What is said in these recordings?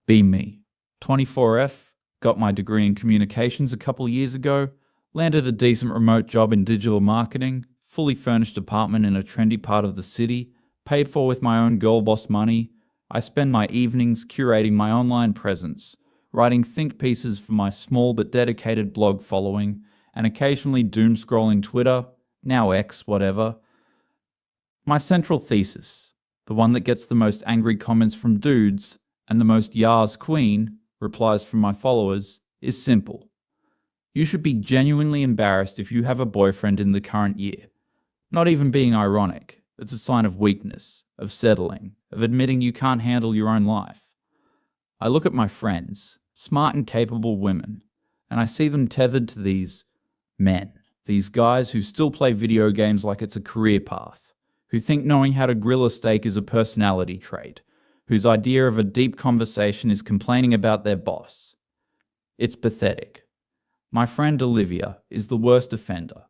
Be me. 24F, got my degree in communications a couple years ago, landed a decent remote job in digital marketing, fully furnished apartment in a trendy part of the city, paid for with my own girl boss money. I spend my evenings curating my online presence, writing think pieces for my small but dedicated blog following, and occasionally doom scrolling Twitter, now X, whatever. My central thesis, the one that gets the most angry comments from dudes, and the most Yas Queen replies from my followers, is simple. You should be genuinely embarrassed if you have a boyfriend in the current year. Not even being ironic, it's a sign of weakness, of settling, of admitting you can't handle your own life. I look at my friends, smart and capable women, and I see them tethered to these men, these guys who still play video games like it's a career path, who think knowing how to grill a steak is a personality trait, whose idea of a deep conversation is complaining about their boss. It's pathetic. My friend Olivia is the worst offender.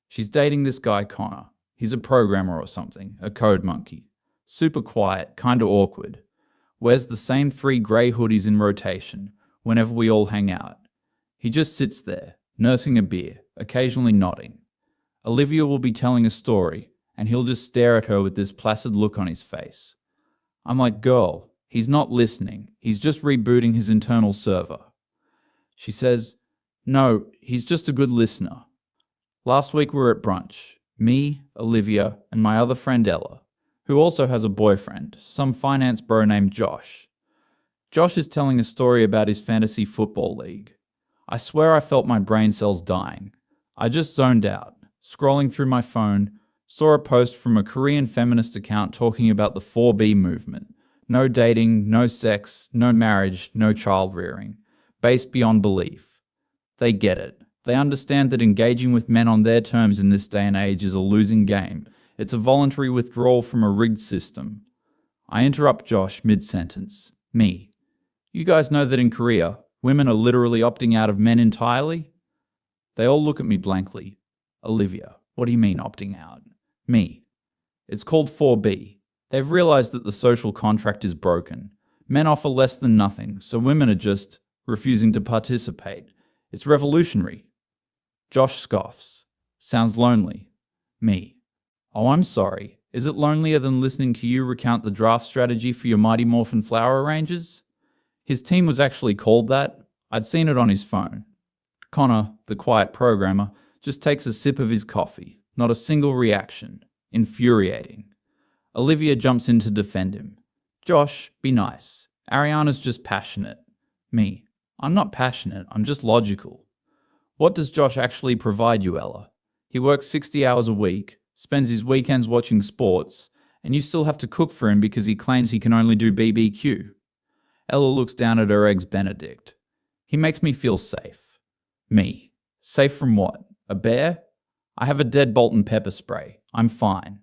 She's dating this guy Connor. He's a programmer or something, a code monkey. Super quiet, kinda awkward. Wears the same 3 grey hoodies in rotation whenever we all hang out. He just sits there, nursing a beer, occasionally nodding. Olivia will be telling a story, and he'll just stare at her with this placid look on his face. I'm like, girl, he's not listening. He's just rebooting his internal server. She says, no, he's just a good listener. Last week we were at brunch. Me, Olivia, and my other friend Ella, who also has a boyfriend, some finance bro named Josh. Josh is telling a story about his fantasy football league. I swear I felt my brain cells dying. I just zoned out, scrolling through my phone, saw a post from a Korean feminist account talking about the 4B movement. No dating, no sex, no marriage, no child rearing. Based beyond belief. They get it. They understand that engaging with men on their terms in this day and age is a losing game. It's a voluntary withdrawal from a rigged system. I interrupt Josh mid-sentence. Me. You guys know that in Korea, women are literally opting out of men entirely? They all look at me blankly. Olivia, what do you mean opting out? Me. It's called 4B. They've realized that the social contract is broken. Men offer less than nothing, so women are just refusing to participate. It's revolutionary. Josh scoffs. Sounds lonely. Me. Oh, I'm sorry. Is it lonelier than listening to you recount the draft strategy for your Mighty Morphin flower arranges? His team was actually called that. I'd seen it on his phone. Connor, the quiet programmer, just takes a sip of his coffee. Not a single reaction. Infuriating. Olivia jumps in to defend him. Josh, be nice. Ariana's just passionate. Me. I'm not passionate, I'm just logical. What does Josh actually provide you, Ella? He works 60 hours a week, spends his weekends watching sports, and you still have to cook for him because he claims he can only do BBQ. Ella looks down at her eggs Benedict. He makes me feel safe. Me. Safe from what? A bear? I have a deadbolt and pepper spray. I'm fine.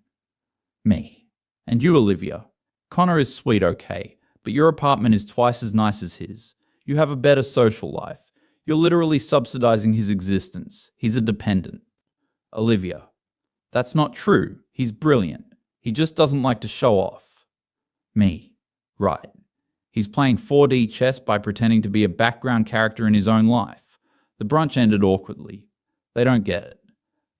Me. And you, Olivia. Connor is sweet, okay, but your apartment is twice as nice as his. You have a better social life. You're literally subsidizing his existence. He's a dependent. Olivia. That's not true. He's brilliant. He just doesn't like to show off. Me. Right. He's playing 4D chess by pretending to be a background character in his own life. The brunch ended awkwardly. They don't get it.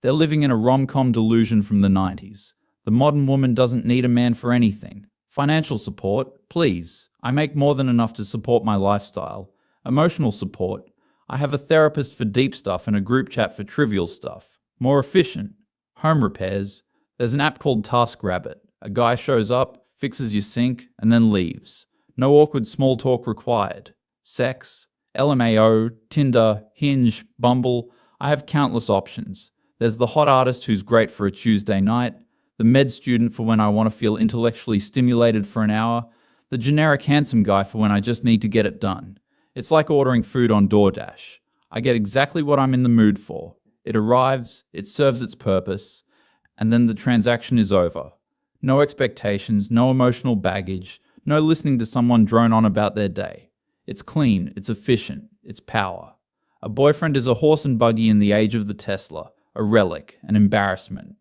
They're living in a rom-com delusion from the 90s. The modern woman doesn't need a man for anything. Financial support, please. I make more than enough to support my lifestyle. Emotional support. I have a therapist for deep stuff and a group chat for trivial stuff. More efficient. Home repairs. There's an app called TaskRabbit. A guy shows up, fixes your sink, and then leaves. No awkward small talk required. Sex. LMAO, Tinder, Hinge, Bumble. I have countless options. There's the hot artist who's great for a Tuesday night. The med student for when I want to feel intellectually stimulated for an hour. The generic handsome guy for when I just need to get it done. It's like ordering food on DoorDash. I get exactly what I'm in the mood for. It arrives, it serves its purpose, and then the transaction is over. No expectations, no emotional baggage, no listening to someone drone on about their day. It's clean, it's efficient, it's power. A boyfriend is a horse and buggy in the age of the Tesla, a relic, an embarrassment.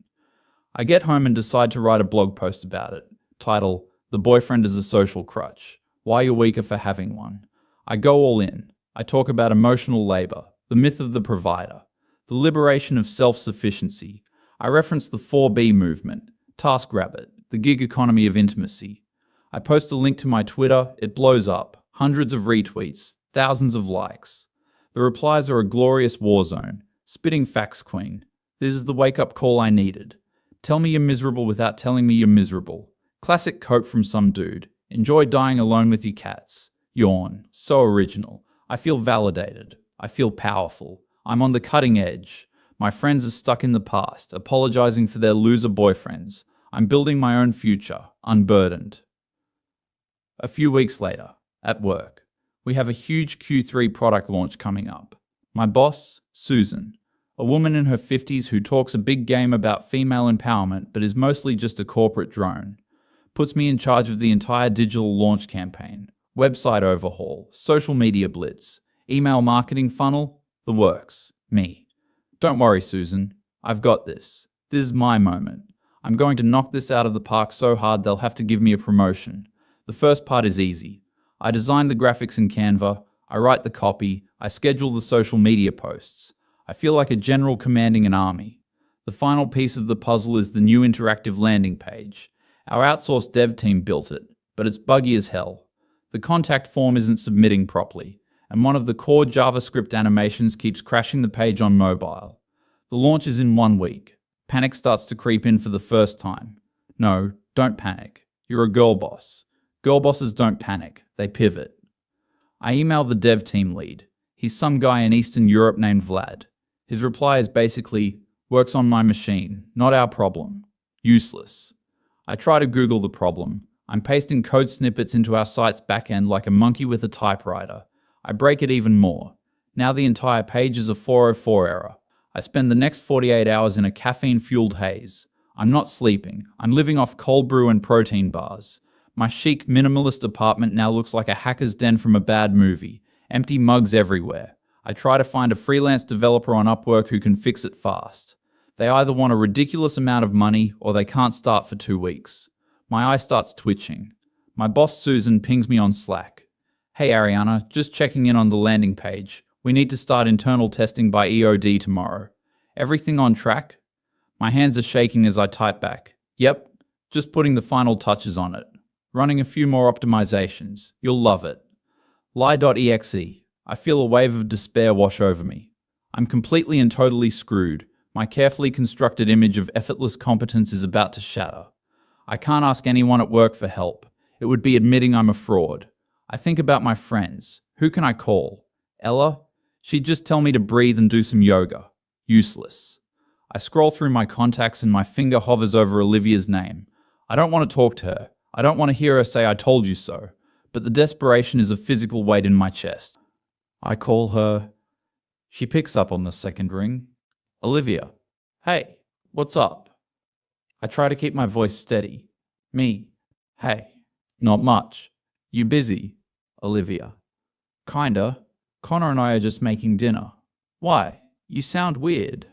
I get home and decide to write a blog post about it. Title, The Boyfriend is a Social Crutch. Why you're weaker for having one. I go all in. I talk about emotional labor, the myth of the provider, the liberation of self-sufficiency. I reference the 4B movement, TaskRabbit, the gig economy of intimacy. I post a link to my Twitter, it blows up, hundreds of retweets, thousands of likes. The replies are a glorious war zone, spitting facts queen. This is the wake-up call I needed. Tell me you're miserable without telling me you're miserable. Classic quote from some dude. Enjoy dying alone with your cats. Yawn. So original. I feel validated. I feel powerful. I'm on the cutting edge. My friends are stuck in the past, apologizing for their loser boyfriends. I'm building my own future, unburdened. A few weeks later, at work, we have a huge Q3 product launch coming up. My boss, Susan, a woman in her 50s who talks a big game about female empowerment but is mostly just a corporate drone, puts me in charge of the entire digital launch campaign, website overhaul, social media blitz, email marketing funnel, the works. Me. Don't worry, Susan. I've got this. This is my moment. I'm going to knock this out of the park so hard they'll have to give me a promotion. The first part is easy. I design the graphics in Canva, I write the copy, I schedule the social media posts. I feel like a general commanding an army. The final piece of the puzzle is the new interactive landing page. Our outsourced dev team built it, but it's buggy as hell. The contact form isn't submitting properly, and one of the core JavaScript animations keeps crashing the page on mobile. The launch is in 1 week. Panic starts to creep in for the first time. No, don't panic. You're a girl boss. Girl bosses don't panic, they pivot. I email the dev team lead. He's some guy in Eastern Europe named Vlad. His reply is basically, works on my machine, not our problem. Useless. I try to Google the problem. I'm pasting code snippets into our site's backend like a monkey with a typewriter. I break it even more. Now the entire page is a 404 error. I spend the next 48 hours in a caffeine-fueled haze. I'm not sleeping. I'm living off cold brew and protein bars. My chic, minimalist apartment now looks like a hacker's den from a bad movie. Empty mugs everywhere. I try to find a freelance developer on Upwork who can fix it fast. They either want a ridiculous amount of money or they can't start for 2 weeks. My eye starts twitching. My boss Susan pings me on Slack. Hey Ariana, just checking in on the landing page. We need to start internal testing by EOD tomorrow. Everything on track? My hands are shaking as I type back. Yep, just putting the final touches on it. Running a few more optimizations. You'll love it. Lie.exe. I feel a wave of despair wash over me. I'm completely and totally screwed. My carefully constructed image of effortless competence is about to shatter. I can't ask anyone at work for help. It would be admitting I'm a fraud. I think about my friends. Who can I call? Ella? She'd just tell me to breathe and do some yoga. Useless. I scroll through my contacts and my finger hovers over Olivia's name. I don't want to talk to her. I don't want to hear her say I told you so. But the desperation is a physical weight in my chest. I call her. She picks up on the second ring. Olivia. Hey, what's up? I try to keep my voice steady. Me. Hey. Not much. You busy? Olivia. Kinda. Connor and I are just making dinner. Why? You sound weird.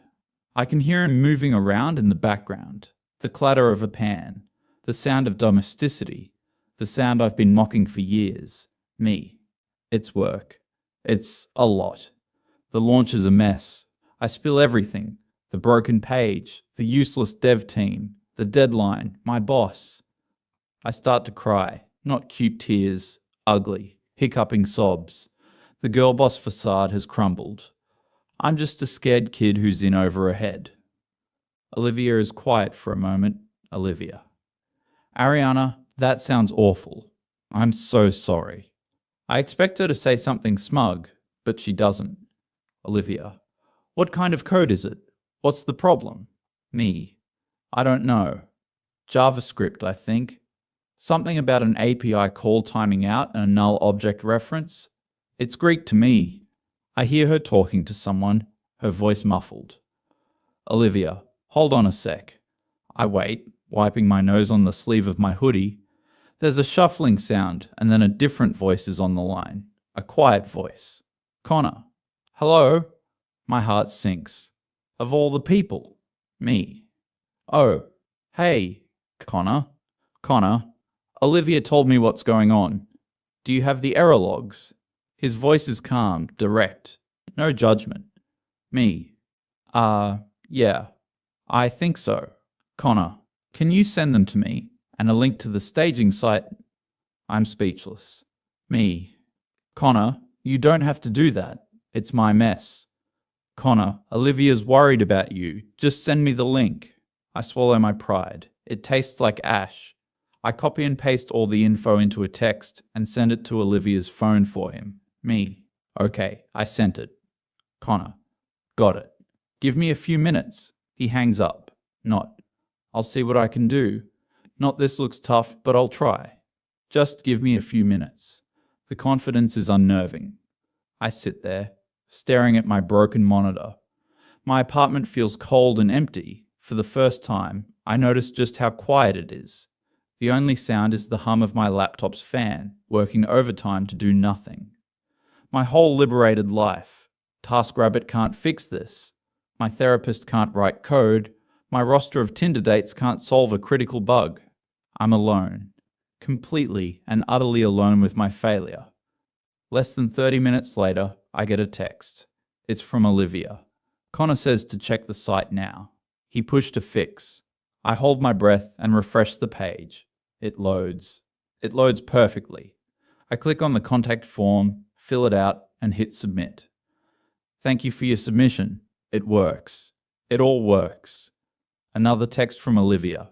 I can hear him moving around in the background. The clatter of a pan. The sound of domesticity. The sound I've been mocking for years. Me. It's work. It's a lot. The launch is a mess. I spill everything. The broken page. The useless dev team. The deadline. My boss. I start to cry. Not cute tears. Ugly. Hiccuping sobs. The girl boss facade has crumbled. I'm just a scared kid who's in over her head. Olivia is quiet for a moment. Olivia. Ariana, that sounds awful. I'm so sorry. I expect her to say something smug, but she doesn't. Olivia. What kind of code is it? What's the problem? Me. I don't know. JavaScript, I think. Something about an API call timing out and a null object reference. It's Greek to me. I hear her talking to someone, her voice muffled. Olivia. Hold on a sec. I wait, wiping my nose on the sleeve of my hoodie. There's a shuffling sound, and then a different voice is on the line. A quiet voice. Connor. Hello? My heart sinks. Of all the people. Me. Oh. Hey. Connor. Connor. Olivia told me what's going on. Do you have the error logs? His voice is calm, direct. No judgment. Me. Yeah. I think so. Connor, can you send them to me? And a link to the staging site? I'm speechless. Me. Connor, you don't have to do that. It's my mess. Connor, Olivia's worried about you. Just send me the link. I swallow my pride. It tastes like ash. I copy and paste all the info into a text and send it to Olivia's phone for him. Me. Okay, I sent it. Connor. Got it. Give me a few minutes. He hangs up. Not. I'll see what I can do. Not this looks tough, but I'll try. Just give me a few minutes. The confidence is unnerving. I sit there, staring at my broken monitor. My apartment feels cold and empty. For the first time, I notice just how quiet it is. The only sound is the hum of my laptop's fan, working overtime to do nothing. My whole liberated life. TaskRabbit can't fix this. My therapist can't write code. My roster of Tinder dates can't solve a critical bug. I'm alone. Completely and utterly alone with my failure. Less than 30 minutes later, I get a text. It's from Olivia. Connor says to check the site now. He pushed a fix. I hold my breath and refresh the page. It loads. It loads perfectly. I click on the contact form, fill it out, and hit submit. Thank you for your submission. It works. It all works. Another text from Olivia.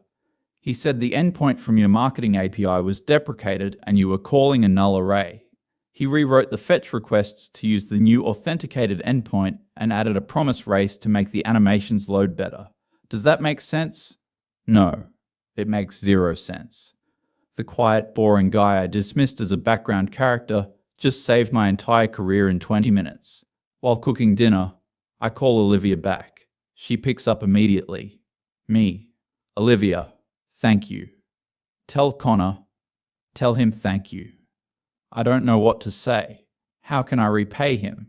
He said the endpoint from your marketing API was deprecated and you were calling a null array. He rewrote the fetch requests to use the new authenticated endpoint and added a promise race to make the animations load better. Does that make sense? No, it makes zero sense. The quiet, boring guy I dismissed as a background character just saved my entire career in 20 minutes. While cooking dinner, I call Olivia back. She picks up immediately. Me. Olivia, thank you. Tell Connor. Tell him thank you. I don't know what to say. How can I repay him?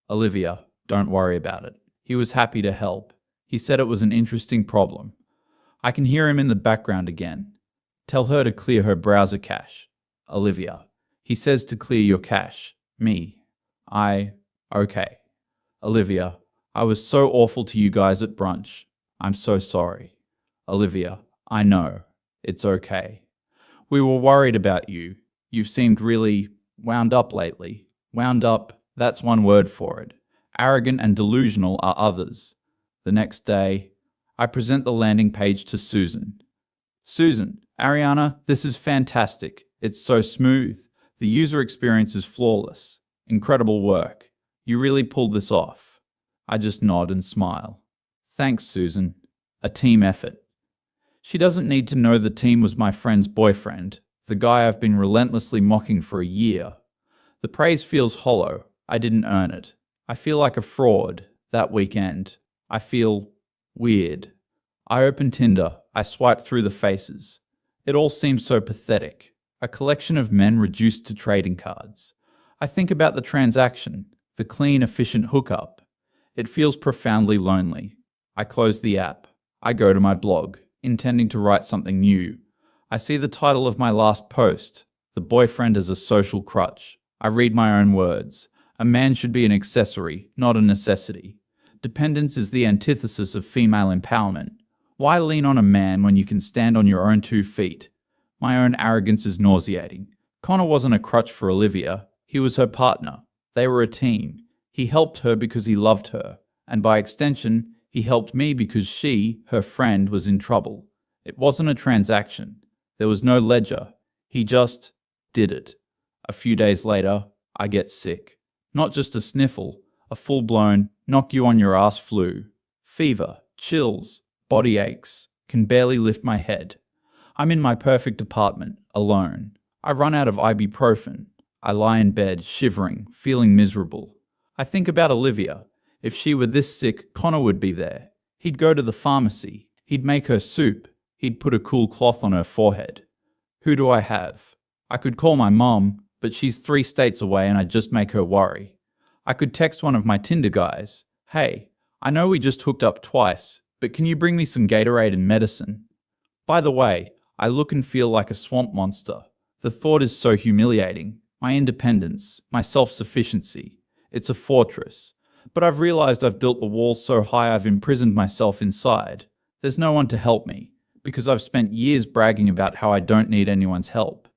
Olivia, don't worry about it. He was happy to help. He said it was an interesting problem. I can hear him in the background again. Tell her to clear her browser cache. Olivia, he says to clear your cache. Me. Okay. Olivia, I was so awful to you guys at brunch. I'm so sorry. Olivia, I know. It's okay. We were worried about you. You've seemed really wound up lately. Wound up, that's one word for it. Arrogant and delusional are others. The next day, I present the landing page to Susan. Susan, Ariana, this is fantastic. It's so smooth. The user experience is flawless. Incredible work. You really pulled this off. I just nod and smile. Thanks, Susan. A team effort. She doesn't need to know the team was my friend's boyfriend, the guy I've been relentlessly mocking for a year. The praise feels hollow. I didn't earn it. I feel like a fraud that weekend. I feel weird. I open Tinder. I swipe through the faces. It all seems so pathetic. A collection of men reduced to trading cards. I think about the transaction, the clean, efficient hookup. It feels profoundly lonely. I close the app. I go to my blog, intending to write something new. I see the title of my last post, The Boyfriend as a Social Crutch. I read my own words. A man should be an accessory, not a necessity. Dependence is the antithesis of female empowerment. Why lean on a man when you can stand on your own 2 feet? My own arrogance is nauseating. Connor wasn't a crutch for Olivia. He was her partner. They were a team. He helped her because he loved her. And by extension, he helped me because she, her friend, was in trouble. It wasn't a transaction. There was no ledger. He just did it. A few days later, I get sick. Not just a sniffle, a full-blown, knock-you-on-your-ass flu. Fever, chills, body aches, can barely lift my head. I'm in my perfect apartment, alone. I run out of ibuprofen. I lie in bed, shivering, feeling miserable. I think about Olivia. If she were this sick, Connor would be there. He'd go to the pharmacy. He'd make her soup. He'd put a cool cloth on her forehead. Who do I have? I could call my mom, but she's 3 states away and I'd just make her worry. I could text one of my Tinder guys. Hey, I know we just hooked up twice, but can you bring me some Gatorade and medicine? By the way, I look and feel like a swamp monster. The thought is so humiliating. my independence, my self-sufficiency. It's a fortress. But I've realized I've built the walls so high I've imprisoned myself inside. There's no one to help me, because I've spent years bragging about how I don't need anyone's help.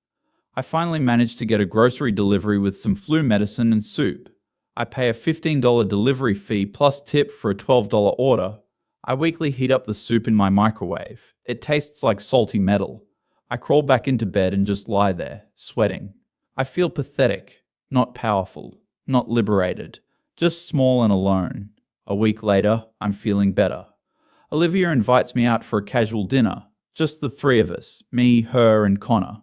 I finally managed to get a grocery delivery with some flu medicine and soup. I pay a $15 delivery fee plus tip for a $12 order. I weekly heat up the soup in my microwave. It tastes like salty metal. I crawl back into bed and just lie there, sweating. I feel pathetic, not powerful, not liberated, just small and alone. A week later, I'm feeling better. Olivia invites me out for a casual dinner, just the three of us, me, her, and Connor.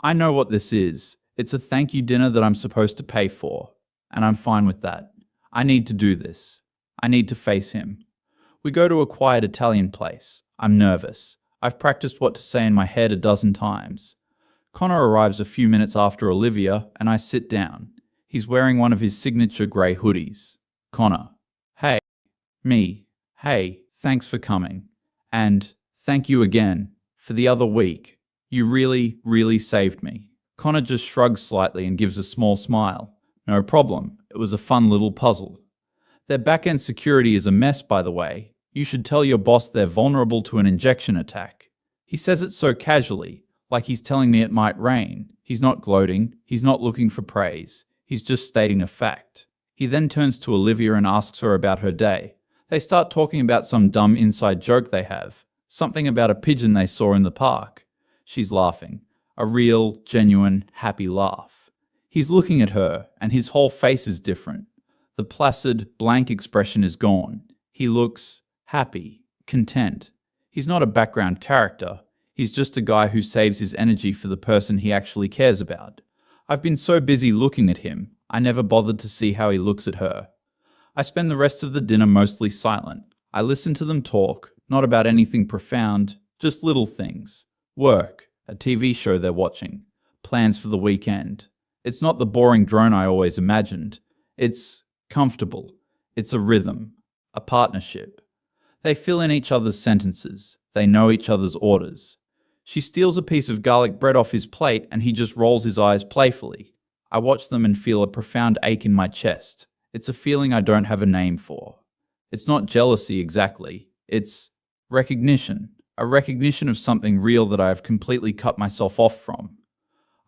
I know what this is. It's a thank you dinner that I'm supposed to pay for, and I'm fine with that. I need to do this. I need to face him. We go to a quiet Italian place. I'm nervous. I've practiced what to say in my head a dozen times. Connor arrives a few minutes after Olivia, and I sit down. He's wearing one of his signature grey hoodies. Connor. Hey. Me. Hey, thanks for coming. And thank you again for the other week. You really, really saved me. Connor just shrugs slightly and gives a small smile. No problem. It was a fun little puzzle. Their back-end security is a mess, by the way. You should tell your boss they're vulnerable to an injection attack. He says it so casually, like he's telling me it might rain. He's not gloating. He's not looking for praise. He's just stating a fact. He then turns to Olivia and asks her about her day. They start talking about some dumb inside joke they have. Something about a pigeon they saw in the park. She's laughing. A real, genuine, happy laugh. He's looking at her, and his whole face is different. The placid, blank expression is gone. He looks happy, content. He's not a background character. He's just a guy who saves his energy for the person he actually cares about. I've been so busy looking at him, I never bothered to see how he looks at her. I spend the rest of the dinner mostly silent. I listen to them talk, not about anything profound, just little things. Work, a TV show they're watching, plans for the weekend. It's not the boring drone I always imagined. It's comfortable. It's a rhythm, a partnership. They fill in each other's sentences. They know each other's orders. She steals a piece of garlic bread off his plate and he just rolls his eyes playfully. I watch them and feel a profound ache in my chest. It's a feeling I don't have a name for. It's not jealousy exactly. It's recognition. A recognition of something real that I have completely cut myself off from.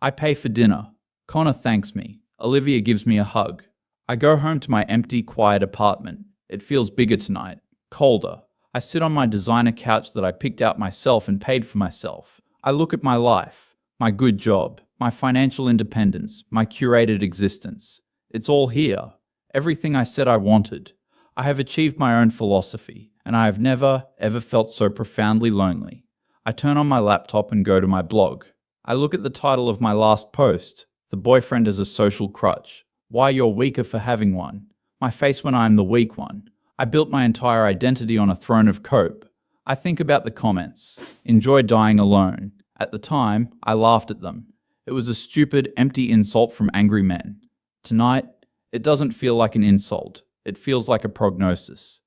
I pay for dinner. Connor thanks me. Olivia gives me a hug. I go home to my empty, quiet apartment. It feels bigger tonight, colder. I sit on my designer couch that I picked out myself and paid for myself. I look at my life, my good job, my financial independence, my curated existence. It's all here. Everything I said I wanted. I have achieved my own philosophy, and I have never, ever felt so profoundly lonely. I turn on my laptop and go to my blog. I look at the title of my last post, The Boyfriend as a Social Crutch. Why you're weaker for having one. My face when I am the weak one. I built my entire identity on a throne of cope. I think about the comments. Enjoy dying alone. At the time, I laughed at them. It was a stupid, empty insult from angry men. Tonight, it doesn't feel like an insult. It feels like a prognosis.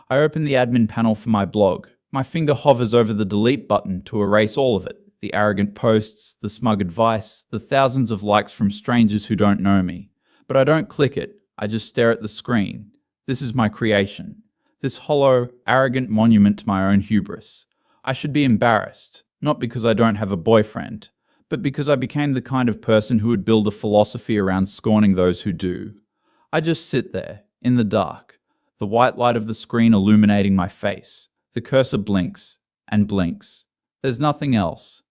I open the admin panel for my blog. My finger hovers over the delete button to erase all of it. The arrogant posts, the smug advice, the thousands of likes from strangers who don't know me. But I don't click it. I just stare at the screen. This is my creation. This hollow, arrogant monument to my own hubris. I should be embarrassed, not because I don't have a boyfriend, but because I became the kind of person who would build a philosophy around scorning those who do. I just sit there, in the dark, the white light of the screen illuminating my face. The cursor blinks and blinks. There's nothing else.